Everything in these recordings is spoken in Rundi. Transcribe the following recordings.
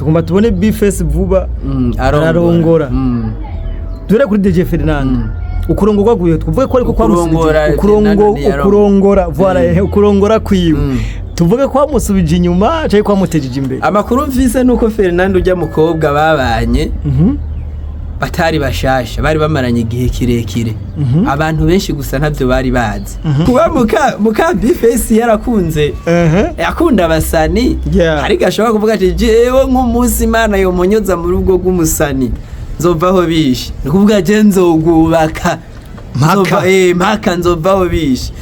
tugomba tubone Bface vuba ararongora dore kuri DJ Ferdinand ukurongorwa guyo tuvuge ko ariko kwamusubije ukurongora voilà ukurongora kwiwe tuvuge ko kwamusubije inyuma cyangwa kwamutejeje imbere. Amakuru mvise nuko Ferdinand ujya mukobwa babanye batari bashasha bari bamaranye igihe kirekire abantu benshi gusa ntavyo bari bazi kuba muka Bface yarakunze yakunda abasani ariko ashobora kuvuga ati jewe nk'umunsi Imana yo munyoza mu rugo rw'umusani nzovaho bishi nikuvuga je nzogubaka mpaka nzovaho bishi.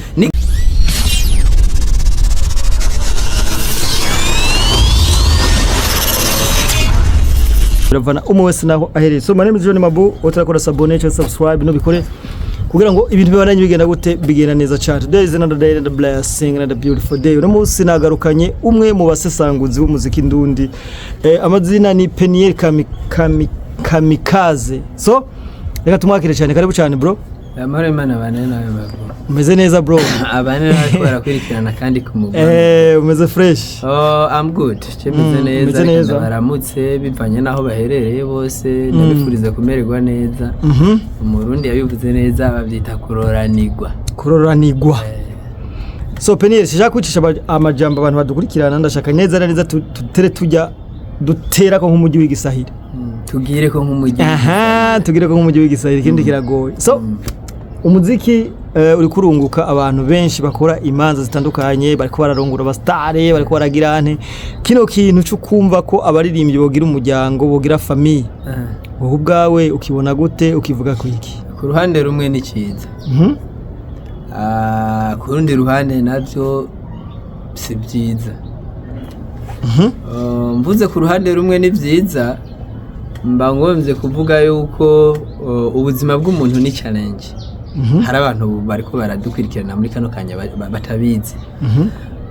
Ravana umwese naho ahereye. So my name is John Mabu, utakora sabonate subscribe no bikore kugira ngo ibintu bibananye bigenda gute bigenda neza cyane. Today is another day, another blessing, another beautiful day. Uno munsi nagarukanye umwe mu basesanguzi b'umuziki ndundi amazina ni Peniel Kamikaze. So reka tumwakire cyane, karibu cyane bro. Amahoro Imana bane nawe babo. Umeze neza bro? Abane nako barakurikirana kandi kumugwa. Umeze fresh? Oh, I'm good. Chemeze neza. Baramutse bivanye naho baherereye bose ndabifuriza kumererwa neza. Umurundi yabivuze neza bavyita kuroranirwa. Kuroranirwa. So Peniel shaka kwicisha amajambo abantu badukurikirana ndashaka neza neza tutere tujya dutera ko nk'umujyi w'igisahira. Tugire ko nk'umujyi. Tugire ko nk'umujyi w'igisahira kindi kiragoye. So umuziki uri kurunguka abantu benshi bakora imanza zitandukanye bariko bararongora abastare bariko baragirane kino kintu cyo kumva ko abaririmbyi bogira umuryango bogira famille wowe ubwawe ukibona gute ukivuga ko iki? Ku ruhande rumwe ni cyiza ku rundi ruhande navyo si byiza. Mvuze ku ruhande rumwe ni byiza mba ngomvye kuvuga yuko ubuzima bw'umuntu ni challenge. Hari abantu bariko baradukurikirana muri kano kanya batabizi.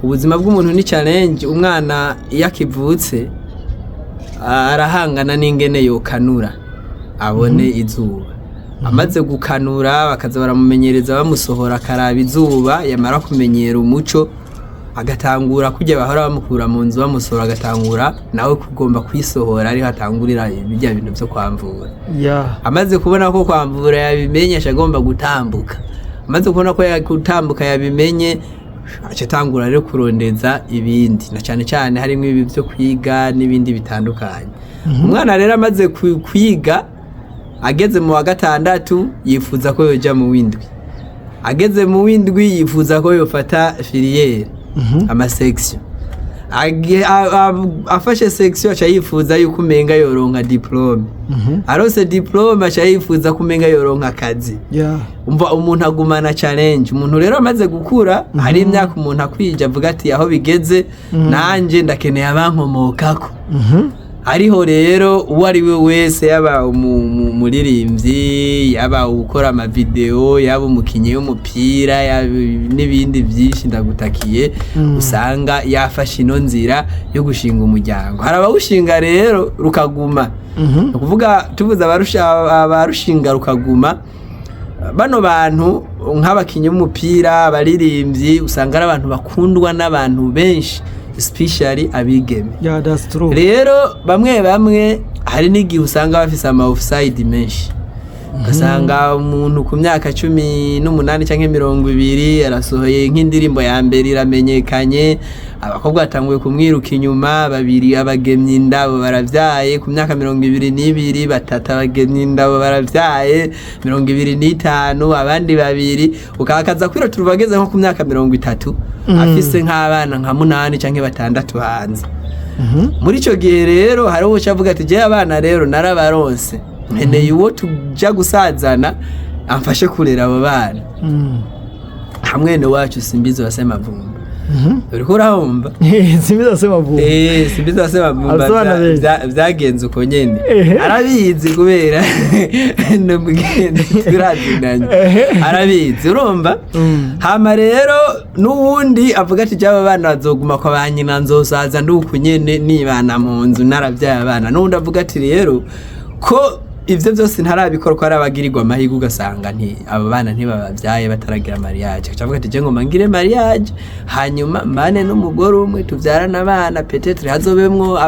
Ubuzima bw'umuntu ni challenge. Umwana yakivutse arahangana n'ingene yokanura abone izuba. Amaze gukanura bakaza baramumenyereza bamusohora akaraba izuba yamara kumenyera umuco agatangura kujya bahora bamukura mu nzu bamusora agatangura nawe kugomba kwisohora ari hatangurira ibijya bintu byo kwamvura. Amaze kubona ko kwamvura yabimenyesha agomba gutambuka. Amaze kubona ko yagutambuka yabimenye acatangura rero kurondeza ibindi na cyane cyane harimo ibi byo kwiga n'ibindi bitandukanye. Umwana rero amaze kwiga ageze mu wa gatandatu yifuza ko yoja mu windwi. Ageze mu windwi yifuza ko yofata filiere amasection afashe section acha yifuza yuko umenga yoronka diplome arose diplome acha yifuza kumenga yoronka akazi. Umva umuntu agumana challenge. Umuntu rero amaze gukura hari imyaka umuntu akwije avuga ati aho bigeze nanje ndakeneye abankomokako. Ariho rero uwari we wese yaba umuririmbyi yaba ukora ama video yaba umukinyi w'umupira n'ibindi byinshi ndagutakiye usanga yafashe ino nzira yo gushinga umuryango. Hari abawushinga rero rukaguma. Kuvuga tuvuza abarushinga rukaguma bano bantu nk'abakinyi b'umupira abaririmbyi usanga ari abantu bakundwa n'abantu benshi especially abigeme. That's true. Rero bamwe hari n'igihe usanga bafise ama offside menshi. Ugasanga umuntu ku myaka 18 canke 20 arasohoye nk'indirimbo ya mbere iramenyekanye abakobwa batanguye kumwiruka inyuma babiri abagemye indabo baravyaye ku myaka 22 batata abagemye indabo baravyaye 25 abandi babiri ukakaza kwiro turubageze nko ku myaka 30 afise nk'abana nka 8 canke 6 hanze. Muri ico gihe rero hari uwo cavuga ati je abana rero narabaronse nkeneye uwo tuja gusazana amfashe kurera abo bana. Hamwe no wacu Simbizo wasema vumba. Uriko urahomba? Simbizo wasema vumba. Simbizo wasema vumba vyagenze uko nyene. Arabizi kubera no mugende turazindanye. Arabizi urumva? Hama rero nuwundi avuga ati jaba bana bazoguma kwa banyina nzosaza nduku nyene nibana mu nzu naravyaye abana. Nuwundi avuga ati rero ko ivyo byose ntarabikora ko ari abagirirwa amahirwe ugasanga aba bana ntibabavyaye bataragira mariage akavuga ati je ngo mangire mariage hanyuma mbane n'umugore umwe tuvyarana abana peut-être hazobemwo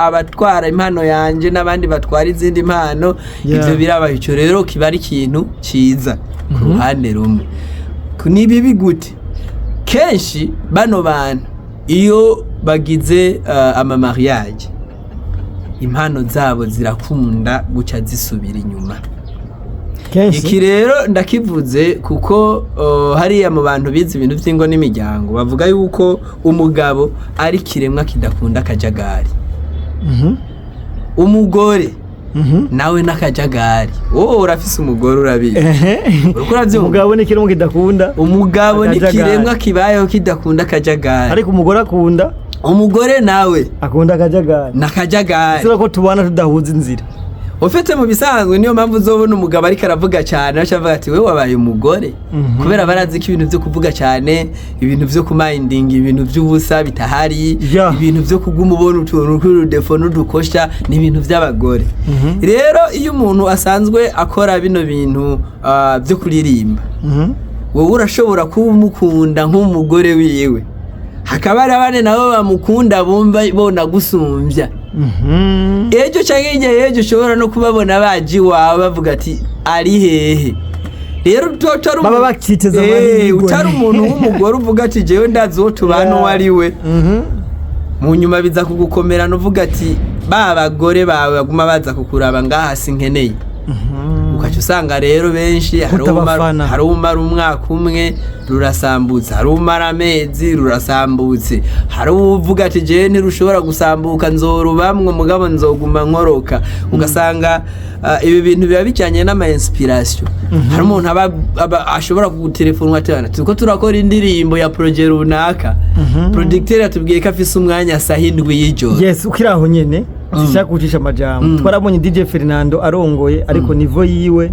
abatwara impano yanje n'abandi batwara izindi impano ivyo birabaho ico rero kiba ari ikintu ciza ku ruhande rumwe ni bibi gute kenshi bano bantu iyo bagize ama mariage impano zabo zirakunda guca zisubira inyuma iki rero ndakivuze kuko hariya mu bantu bize ibintu by'ingo n'imiryango bavuga yuko umugabo ari kiremwa kidakunda akajagari umugore nawe n'akajagari wowe urafise umugore urabizi umugabo ni kiremwa kidakunda umugabo ni kiremwa kibayeho kidakunda akajagari ariko umugore akunda umugore nawe akunda akajagari nakajagari sura ko tubana tudahuza inzira ufite mu bisanzwe niyo mpamvu uzobona umugabo ariko aravuga cyane acavuga ati wewe wabaye umugore kubera barazi ko ibintu byo kuvuga cyane ibintu byo kumindinga ibintu by'ubusa bitahari ibintu byo kuguma ubona utuntu tw'urudefo n'udukosha ni ibintu by'abagore rero iyo umuntu asanzwe akora bino bintu byo kuririmba wowe urashobora kumukunda nk'umugore wiwe hakaba ari abane nabo bamukunda bumva bona gusumbya ejo cyangwa igihe ejo ushobora no kubabona baji wawe bavuga ati ari hehe rero baba bakiteza amahirwe utari umuntu w'umugore uvuga ati jewe ndazi uwo tubana uwo ari we mu nyuma biza kugukomerana uvuga ati ba bagore bawe baguma baza kukuraba ngaha sinkeneye ukaca usanga rero benshi hari umara umwaka umwe rurasambutse hari umara amezi rurasambutse hari uvuga ati jewe ntirushobora gusambuka nzorubamwe mugabo nzoguma nkoroka ugasanga ibi bintu biba bijyanye n'ama inspiration hari umuntu ashobora kugutelefona atana tuko turakora indirimbo ya projet runaka producteur atubwiye ko afise umwanya saa 7 y'ijoro yes ukiraho nyene zishaka kucisha amajambo twarabonye DJ Fernando arongoye ariko nivo yiwe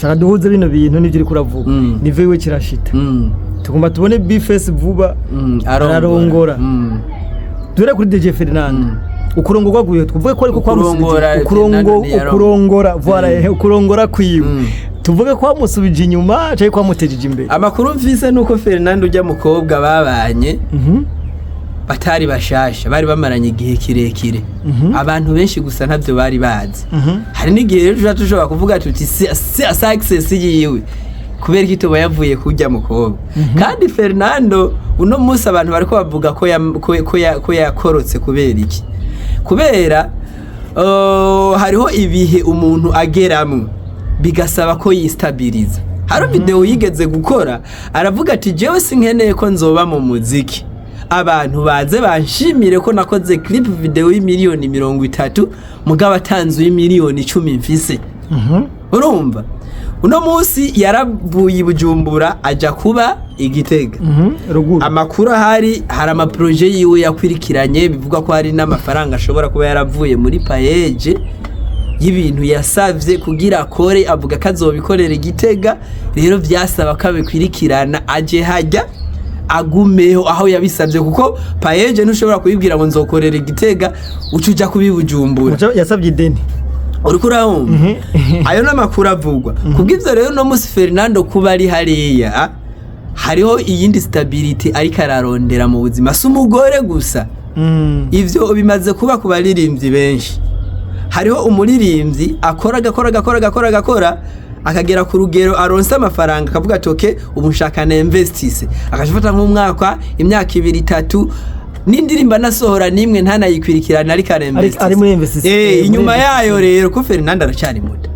shaka duhuze bino bintu nivyo uri kuravuga nivo yiwe kirashita tugomba tubone Bface vuba ararongora dore kuri DJ Fernando ukurongorwa guye tuvuge ko ariko kwamusubije ukurongora voilà ukurongora kwiwe tuvuge ko amusubije inyuma cyangwa kwamutejeje imbere amakuru mvise nuko Fernando ujya mukobwa babanye batari bashasha bari bamaranye igihe kirekire abantu benshi gusa ntabyo bari bazi hari n'igihe rero tushobora kuvuga tuti success yiwe kubera ko itoba yavuye kujya mukobwa kandi Fernando uno munsi abantu bariko bavuga ko yakorotse kubera iki kubera hariho ibihe umuntu ageramwe bigasaba ko yistabiliza hari video yigeze gukora aravuga ati jewe sinkeneye ko nzoba mu muziki abantu baze banshimire ko nakoze clip video y'imiliyoni 30 mugabo atanze y'imiliyoni 10 mfise urumva uno munsi yaravuye Bujumbura aja kuba Igitega amakuru hari ama projet yiwe yakwirikiranye bivuga ko hari n'amafaranga ashobora kuba yaravuye muri page y'ibintu yasavye kugira akore avuga ko azobikorera Igitega rero vyasaba ko abikwirikirana aje hajya agumeho aho yabisabye kuko payeje ntushobora kuyibwira ngo nzokorera Igitega ucuja kubibujumbura yasabye ideni uriko urahumva ayo n'amakuru avugwa kubw'ivyo rero no musi Fernando kuba ari hariya hariho iyindi stability ariko ararondera mu buzima si umugore gusa ivyo bimaze kuba ku baririmbyi benshi hariho umuririmbyi akora akagera ku rugero aronse amafaranga akavuga atoke ubu nshaka na investise akashafata nk'umwaka imyaka 2-3 n'indirimba nasohora nimwe ntanayikwirikirana ariko ari muri investise inyuma yayo rero ko Fernando aracari muto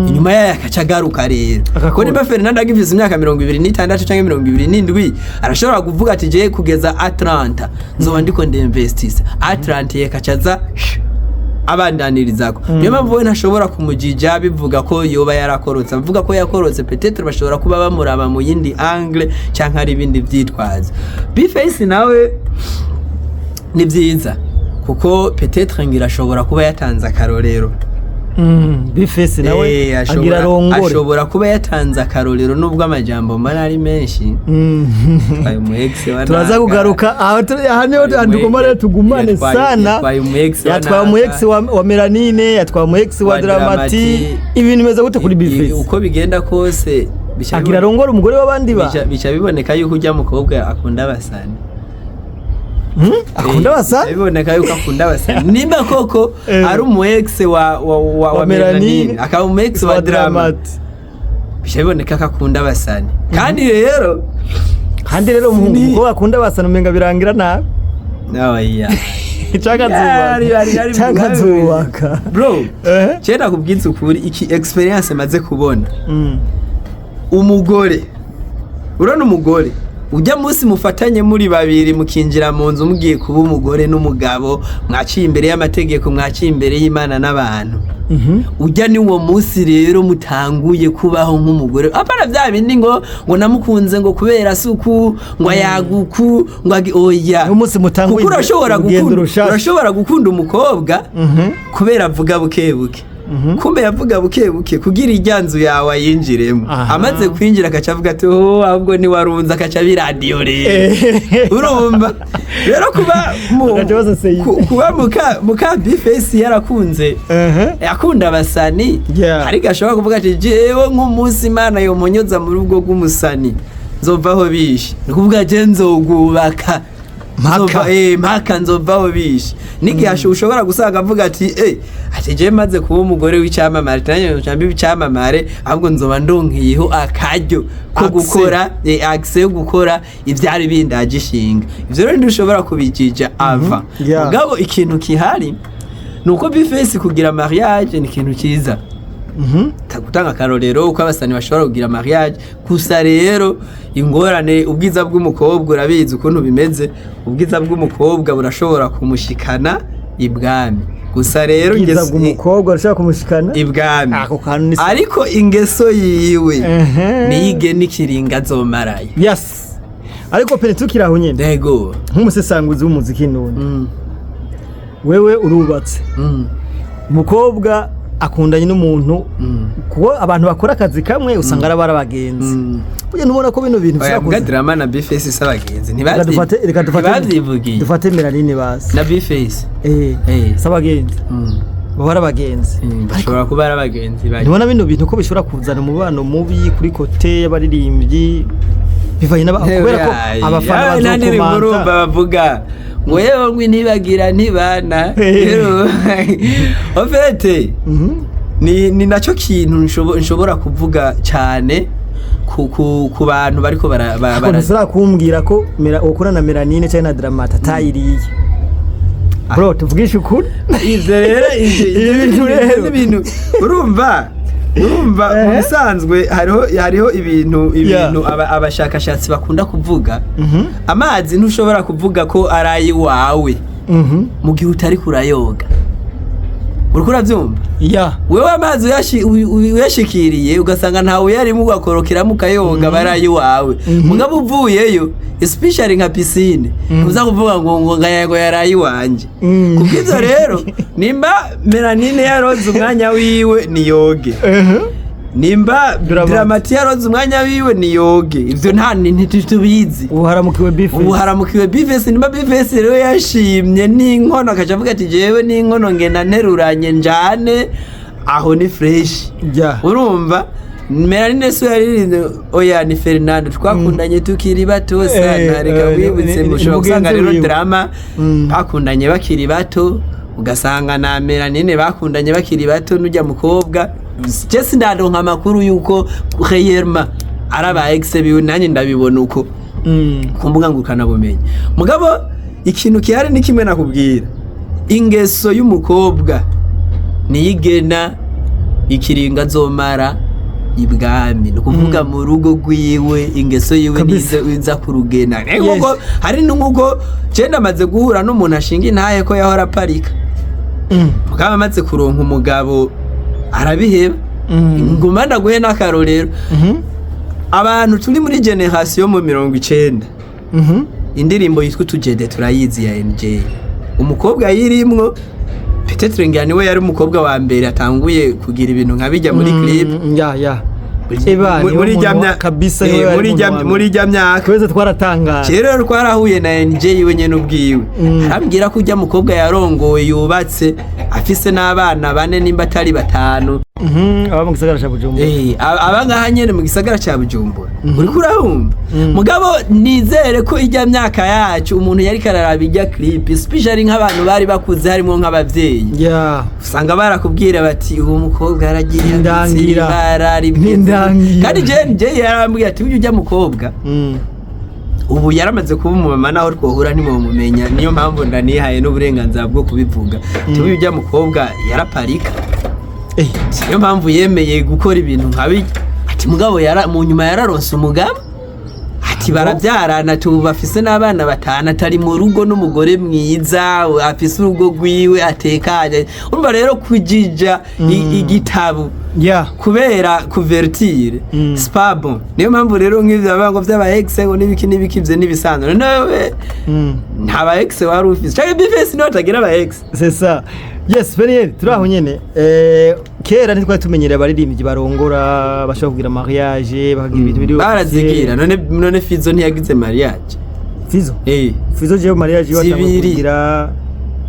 inyuma yayo akacagaruka rero ko niba Fernando agifise imyaka 26 cyangwa 27 arashobora kuvuga ati je kugeza A30 nzoba ndiko ndinvestise A30 yekacaza abandaniririzako niyo mpamvu we ntashobora kumujija bivuga ko yoba yarakorotse avuga ko yakorotse peut-être bashobora kuba bamuraba mu yindi angle cyangwa ari ibindi vyitwaza Bface nawe ni byiza kuko peut-être ngira ashobora kuba yatanze akarorero Bifesi nawe agira rongore ashobora kuba yatanze akarorero nubwo amajambo mbana ari menshi twaye mu ex wa turaza kugaruka aha niho tugomba rero tugumane sana yatwaye mu ex wa Melanine yatwaye mu ex wa Dramati ibintu bimeze gute kuri Bifesi uko bigenda kose agira rongore umugore w'abandi ba bica biboneka yuko ujya mukobwa akunda abasani akunda abasani biboneka yuko akunda abasani nimba koko ari umu ex wa Melanine akaba umu ex wa Dramati bica biboneka ko akunda abasani kandi rero umuhungu akunda abasani umenga birangira nabi oya cyangazubaka bro cyenda kubwinze ukuri iki experience maze kubona umugore urona umugore ujya munsi mufatanye muri babiri mukinjira mu nzu mugiye kuba umugore n'umugabo mwaciye imbere y'amategeko mwaciye imbere y'Imana n'abantu ujya ni wo munsi rero mutanguye kubaho nk'umugore apana bya bindi ngo namukunze ngo kubera suku ngo yaguku ngo oya umunsi mutanguye urashobora gukunda umukobwa kubera avuga bukebuke kumbe yavuga bukebuke kugira ijyanzu yawe ayinjiremo amaze kwinjira akaca avuga ati ahubwo ni warunza akaca biradio rero urumva rero kuba muka Bifesi yarakunze yakunda abasani ariko ashobora kuvuga ati jewe nk'umunsi Imana yo monyoza mu rugo rw'umusani nzovaho bishe nukuvuga je nzogubaka mpaka nzovaho bishe n'igihe ushobora gusanga avuga ati ati je maze kuba umugore w'icyamamare tanye cyambi w'icyamamare ahubwo nzoba ndonkiyeho akaryo ko gukora access yo gukora ivyari bindagishinga ivyo rero ndushobora kubijija ava mugabo ikintu kihari nuko Bifesi kugira mariage ni ikintu cyiza gutanga akarorero uko abasani bashobora kugira mariage gusa rero ingorane ubwiza bw'umukobwa urabizi ukuntu bimeze ubwiza bw'umukobwa burashobora kumushikana ibwami gusa rero ubwiza bw'umukobwa urashobora kumushikana ibwami ariko ingeso yiwe niyige n'ikiringa azomarayo yes ariko pene tukiraho nyene yego nk'umusesanguzi w'umuziki none wewe urubatse umukobwa akundanye n'umuntu kuko abantu bakora akazi kamwe usanga ari abagenzi uje nubona ko bino bintu bishaka Drama na Bifesi sabagenzi dufate Melanine basi na Bifesi sabagenzi bahora abagenzi bashobora kuba ari abagenzi nubona bino bintu ko bishobora kuzana umubano mubi kuri kote y'abaririmbyi bivanye kubera ko abafana bazokomanta bavuga wewe ngwi ntibagira ntibana rero ofete ni naco kintu nshobora kuvuga cyane ku bantu bariko bara kumbwira ko ukora na Melanine cyangwa na Dramati atayiriye bro tuvugisha ukuri ivyo rero ibintu urumva musanzwe hariho ibintu abashakashatsi bakunda kuvuga amazi ntushobora kuvuga ko arayi wawe mu gihe utari kurayoga uriko uravyumva wewe amazi uyashikiriye ugasanga ntawe yarimo ugakorokeramo ukayoga barayi wawe mugabo uvuyeyo especially nka piscine uza kuvuga ngo ngayago yarayi wanje kubwizo rero nimba Melanine yaroze umwanya wiwe ni yoge nimba Dramati yaroze umwanya wiwe ni yoge ivyo nta ntitubizi uharamukiwe Bifesi nimba Bifesi rero yashimye n'inkono akaca avuga ati jewe n'inkono ngenda nteruranye njane aho ni fresh urumva Melanine so yarinde oya ni Fernando twakundanye tukiri bato sana reka wibutse mushobora gusanga rero Drama bakundanye bakiri bato ugasanga na Melanine bakundanye bakiri bato n'ujya mukobwa Jesse ndaronka amakuru yuko Khayerma araba ex biwe nanye ndabibona uko kumbuga ngukana bumenye mugabo ikintu kihari ni kimwe nakubwira ingeso y'umukobwa niyigena ikiringa zomara ibwami no kuvuga mu rugo rwiwe ingeso yiwe niza kurugena ngo hari nuko cyenda maze guhura n'umuntu ashinga intaye ko yahora parika mugabo amaze kuronka umugabo arabiheba nguma ndaguhe n'akarorero abantu turi muri generation mu 90 indirimbo yitwa tujede turayizi ya NJ umukobwa yirimwo Petetre ngani we yari umukobwa wa mbere atanguye kugira ibintu nkabijya muri clip kabisa muri jya myaka twese twaratangaje rero twarahuye na NJ wenyene ubwiwe arambwira ko ujya mukobwa yarongoye yubatse afise n'abana bane nimba atari batanu aba mu gisagara cya Bujumbura abangaha nyene mu gisagara cya Bujumbura uri kurahumba mugabo nizere ko ijya myaka yacu umuntu yari kararaba ijya clip especially nk'abantu bari bakuze harimo nk'abavyeyi usanga barakubwira bati uwo mukobwa yaragiye indangira kandi je yarambwiye ati ujya mukobwa ubu yaramaze kuba umumama naho twohura ntimumumenya niyo mpamvu ndanihaye n'uburenganzira bwo kubivuga ati ujya mukobwa yaraparika niyo mpamvu yemeye gukora ibintu nkabi ati mugabo mu nyuma yararonse umugabo ati barabyarana bafise n'abana batanu atari mu rugo n'umugore mwiza afise urugo rwiwe atekanye urumva rero kujija igitabo kubera kuvertire spabo niyo mpamvu rero nk'ivyo abango vy'aba ex ngo n'ibiki vye n'ibisanzwe nawe nta ba ex wari ufise cyangwa bifese no tagira aba ex c'est ça yes Peniel turaho nyene kera ntitwari tumenyereye abaririmbyi barongora bashobora kugira mariage bakagira ibintu biri barazigira none Fizo ntiyagize mariage Fizo je mariage watangira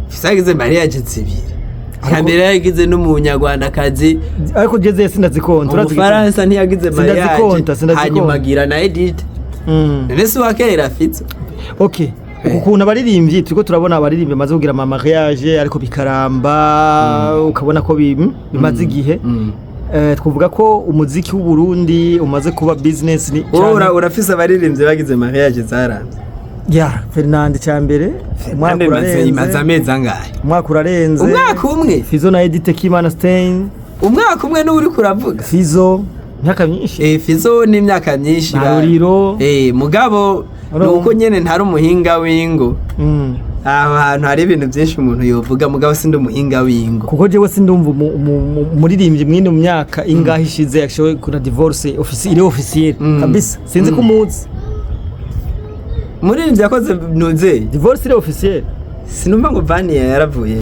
Fizo yagize mariage zibiri Kamera yagize n'umunyarwandakazi ariko jeze sindazikonta Faransa ntiyagize mariage hanyuma agira na Edith nese wakera Fizo okay ukuntu abaririmbyi turiko turabona abaririmbyi bamaze kugira mariage ariko bikaramba ukabona ko bimaze igihe twavuga ko umuziki w'u Burundi umaze kuba business ni urafise abaririmbyi bagize mariage zaranze Fernand cyambere umwaka urarenze amezi angahe umwaka urarenze umwaka umwe Fizo na Edith Kimana Stein umwaka umwe n'uri kuravuga Fizo myaka myinshi Fizo ni imyaka myinshi bariro mugabo nuko nyene ntari umuhinga w'ingo ahantu hari ibintu byinshi umuntu yovuga mugabo sindi umuhinga w'ingo kuko jewe sindumva umuririmbyi mwine mu myaka ingahe ishize yashowe kuna divorce officiel kabisa sinzi kumuzi umuririmbyi yakoze nuze divorce officiel sinumva ngo Vania yaravuye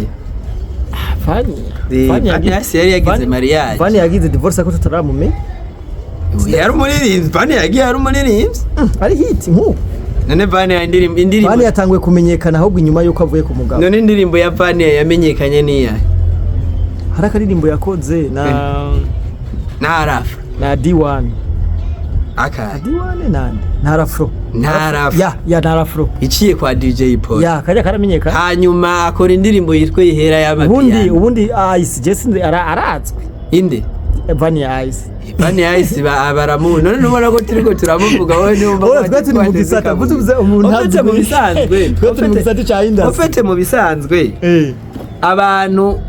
Vania yari yagize mariage Vania yagize divorce ko tutaramume yari umuririmbyi Vania yagiye yari umuririmbyi ari hit nko none Vania indirimbo Vania yatanguye kumenyekana ahubwo inyuma yuko avuye ku mugabo none indirimbo ya Vania yamenyekanye niya hari akaririmbo yakoze na Arafa na D1 aka D1 na Arafro ya na Arafro iciye kwa DJ Paul kajya karamenyekana hanyuma akora indirimbo yitwa ihera y'amapiyano ubundi Ice Jason aratswe inde Vania Ice baramu none nubona ko turiko turamuvuga wowe numva ko twati mu gisata butuze umuntu haje mu bisanzwe twati mu gisata cha industry ofete mu bisanzwe abantu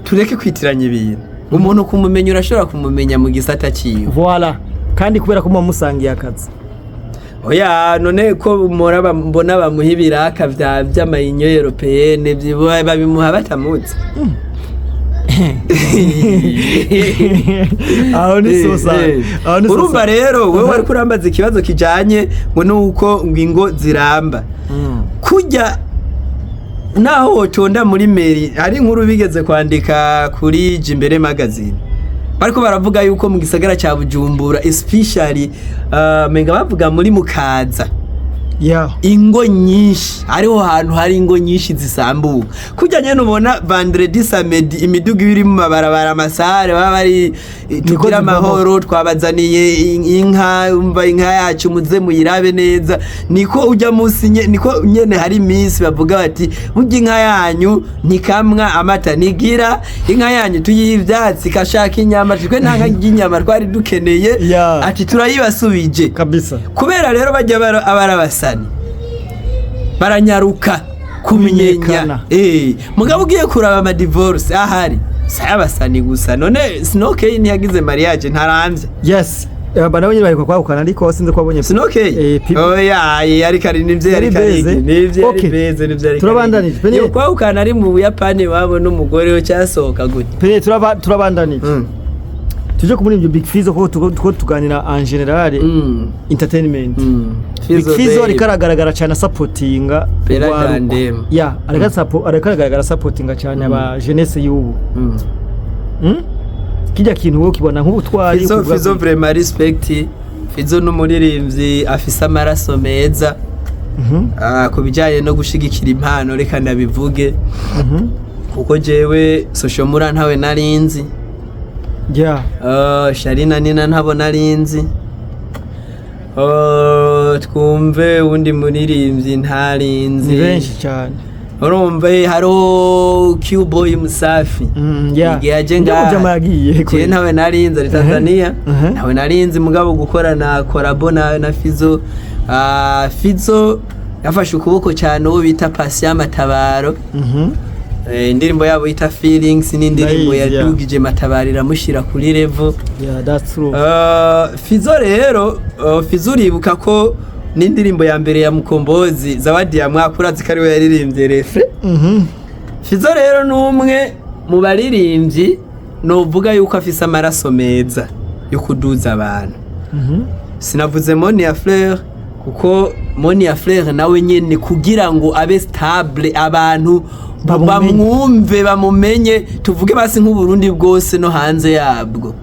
tureke kwitiranya ibintu umuntu kumumenya urashobora kumumenya mu gisata ciyo voilà kandi kubera ko musangiye akazi oya none ko mbona bamuhibira akavya by'amayinyo européenne babimuha batamuzi aho ni sosa urumva rero wewe wari kurambaza ikibazo kijanye ngo nuko ingo ziramba kujya naho wotonda muri meri ari inkuru bigeze kwandika kuri Jimbere magazine bariko baravuga yuko mu gisagara cya Bujumbura especially menga bavuga muri Mukaza ingo nyinshi ariho hantu hari ingo nyinshi zisambuka kujyanye n'ubona vendredi samedi imiduga iri mu mabarabara amasare baba bari tugira amahoro twabazaniye inka umva inka yacu muze muyirabe neza niko ujya musi niko nyene hari iminsi bavuga bati burya inka yanyu ntikamwa amata nigira inka yanyu tuyivyatsi kashaka inyama twe nta nk'inyama twari dukeneye ati turayibasubije kabisa kubera rero bajya abarabasa baranyaruka kumenyekana mugabo ugiye kuraba ama divorce ahari sayabasani gusa none Snokey ntiyagize mariage ntaramvye yes bana wenye bariko kwakukana ariko sinze kwabonye Snokey oya yari kari nivyo yari kari nivyo yari beze nivyo yari turabandanije yo kwakukana ari mu Buyapani wabo n'umugore we cyasohoka gute turabandanije tuje kumuri ibyo Big Fizzo ko tuganira en general entertainment. Big Fizzo ariko aragaragara cyane supportinga ya aragaragara supportinga cyane aba jeunesse y'ubu. Kijya kintu wo kibona nk'ubutwari. Fizzo vraiment respect. Fizzo n'umuririmbyi afise amaraso meza. Ku bijyanye no gushigikira impano reka ndabivuge. Kuko jewe social mura ntawe narinzi. Sharina Nina ntabo narinzi. Twumve undi muririmbyi ntarinzi. Ni benshi cyane. Urumva haro Q-Boy Musafi. Yaje ngaha. Je ntawe narinzi ari Tanzania. Ntawe narinzi mugabo gukorana collabo na Fizzo. Fizzo yafashe ukuboko cyane uwo bita Patient Matabaro. Indirimbo yabo yita Feelings n'indirimbo yadugije Matabaro iramushira kuri level. That's true. Fizzo rero Fizzo uribuka ko n'indirimbo ya mbere ya Mukombozi Zawadi ya mwakura zikari we yaririmbye refre. Fizzo rero numwe mu baririmbyi novuga yuko afise amaraso meza yo kuduza abantu. Sinavuze Monia Fleur kuko Monia Fleur nawe nyene kugira ngo abe stable abantu bamwumve bamumenye tuvuge basi nk'Uburundi bwose no hanze yabwo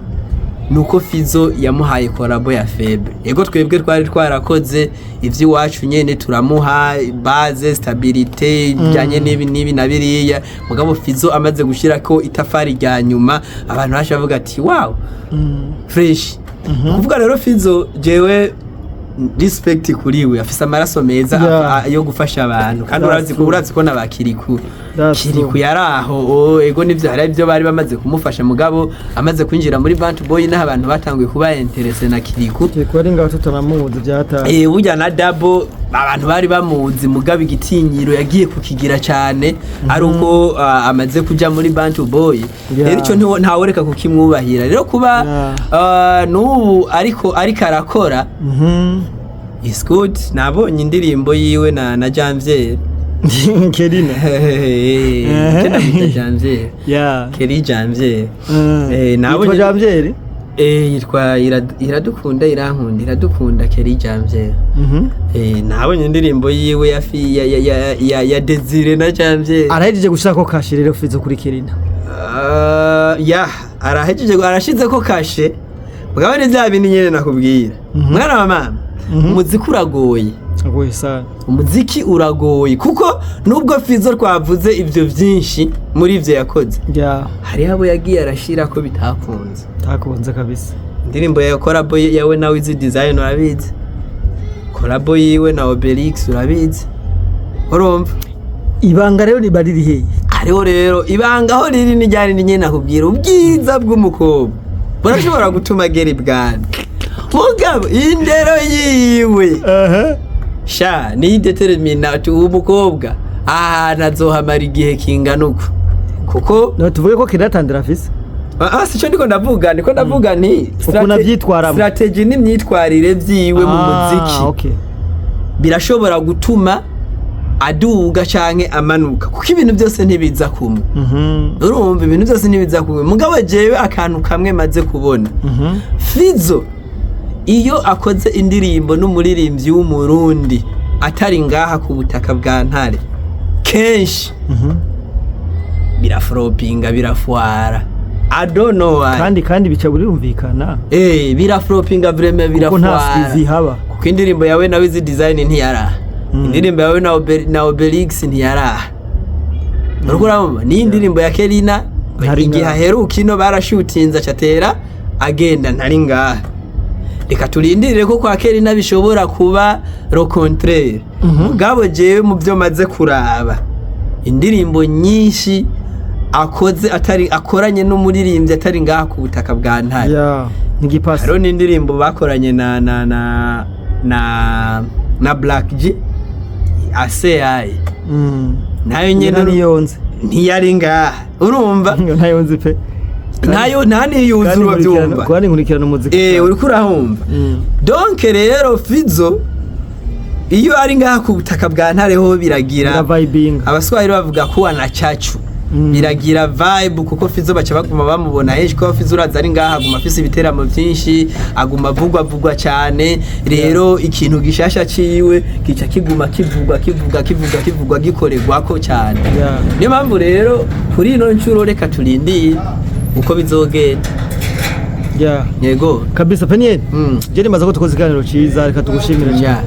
nuko Fizzo yamuhaye collabo ya Febre. Ego twebwe twari twarakoze ivy'iwacu nyene turamuha base stabilité bijanye n'ibi na biriya mugabo Fizzo amaze gushira ko itafari rya nyuma abantu bashavuga ati wow fresh. Kuvuga rero Fizzo jewe respect kuriwe afise amaraso meza yo gufasha abantu kandi urazi ko nabakiriku kiriku yaraho ego nivyo hari ibyo bari bamaze kumufasha mugabo amaze kwinjira muri Bantu Boy naho abantu batanguye kuba interesse na kiriku ari ngaho tutanamuzi byata burya na Dabo abantu bari bamuzi mugabo igitinyiro yagiye kukigira cyane ari uko amaze kuja muri Bantu Boy rero ico ntaworeka kukimwubahira rero kuba n'ubu ariko arakora is good. Nabonye indirimbo yiwe na Janvier Kerina Kena bita Janvier Keri Janvier nabonye Janvier yitwa iradukunda irankunda iradukunda Keri Janvier nabonye indirimbo yiwe ya Desire na Janvier arahejeje gushaka ko kashe rero Fizzo kuri Kerina arahejeje arashize ko kashe mugabo ni bya bintu nyene nakubwira mwana wa mama umuziki uragoye sana umuziki uragoye kuko nubwo Fizzo twavuze ivyo vyinshi muri ivyo yakoze hari abo yagiye arashira ko bitakunze kabisa. Indirimbo ya collabo yawe na Wiz Design urabizi collabo yiwe na Obelix urabizi urumva ibanga rero ni bariri hehe ariho rero ibanga ho riri ni ryari ni nyene nakubwira ubwiza bw'umukobwa burashobora gutuma geri bwana mugabo indero yiwe sha ni determinate umukobwa nazohamara igihe kingana uko kuko no tuvuge ko kiratandira afise sico ndiko ndavuga ni ukuna vyitwaramo strategy n'imyitwarire vyiwe mu muziki birashobora gutuma aduga canke amanuka kuko ibintu byose ntibiza kumwe urumva ibintu byose ntibiza kumwe mugabo jewe akantu kamwe maze kubona Fizzo iyo akoze indirimbo n'umuririmbyi w'umurundi atari ngaha ku butaka bwa Ntare kenshi biraflopinga birafwara I don't know why kandi bica burumvikana biraflopinga vraiment birafwara kuko indirimbo yawe na Wiz Design ntiyara indirimbo yawe na Obelix ntiyara urumva ni indirimbo ya Kerina igihe aheruka ino barashutinza catera agenda ntari ngaha reka turindirire ko kwa Kerina bishobora kuba le contraire mugabo jewe mu byo maze kuraba indirimbo nyinshi akoze akoranye n'umuririmbyi atari ngaha ku butaka bwa Ntare ngipasi haro n'indirimbo bakoranye na Black G ACI nayo nyene niyonze ntiyari ngaha urumva ntayonze pe nayo nani yuzura byumva kwani nkurikirana umuziki uri kurahumva donc rero Fizzo iyo ari ngaha ku butaka bwa Ntare ho biragira vibing abaswahili bavuga ko anachachu biragira vibe kuko Fizo baca baguma bamubona henshi ko Fizo uraza ari ngaha aguma afise ibiteramo byinshi aguma avugwa cyane rero ikintu gishasha ciwe gica kiguma kivugwa gikorerwako cyane niyo mpamvu rero kuri ino ncuro reka turindire uko bizogenda yego kabisa Peniel je nimaze ko tukoze iganiro ciza reka tugushimira cyane